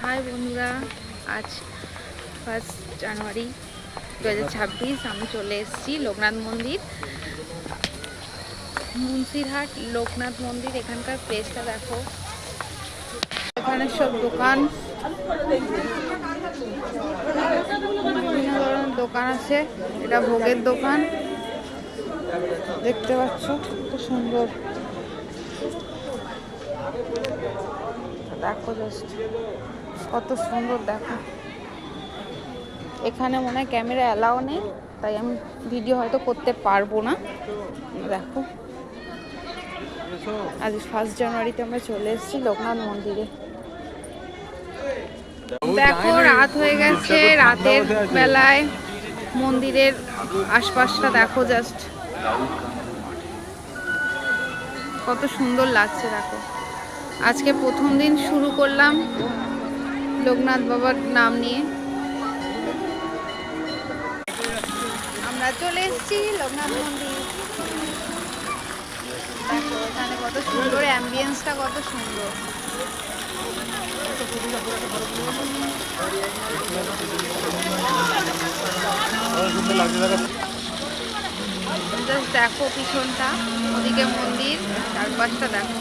High বন্ধুরা, আজ 1 জানুয়ারি 2026। আমি চলে এসেছি লোকনাথ মন্দির, মুন্সিরহাট লোকনাথ মন্দির। এখানকার প্লেসটা দেখো, এখানে সব দোকান, বিভিন্ন ধরনের দোকান আছে। এটা ভোগের দোকান, দেখতে পাচ্ছ খুব সুন্দর। দেখো জাস্ট কত সুন্দর, দেখো। এখানে মনে হয় ক্যামেরা অ্যালাউ নেই, তাই আমি ভিডিও হয়তো করতে পারবো না। দেখো, আজ 1 জানুয়ারিতে আমরা চলে এসেছি লোকনাথ মন্দিরে। দেখো রাত হয়ে গেছে, রাতের বেলায় মন্দিরের আশপাশটা দেখো জাস্ট কত সুন্দর লাগছে। দেখো, আজকে প্রথম দিন শুরু করলাম লোকনাথ বাবার নাম নিয়ে। আমরা চলে এসেছি লোকনাথ মন্দির। দেখো এখানে কত সুন্দর, অ্যাম্বিয়েন্সটা কত সুন্দর। জাস্ট দেখো পিছনটা, ওদিকে মন্দির, চারপাশটা দেখো।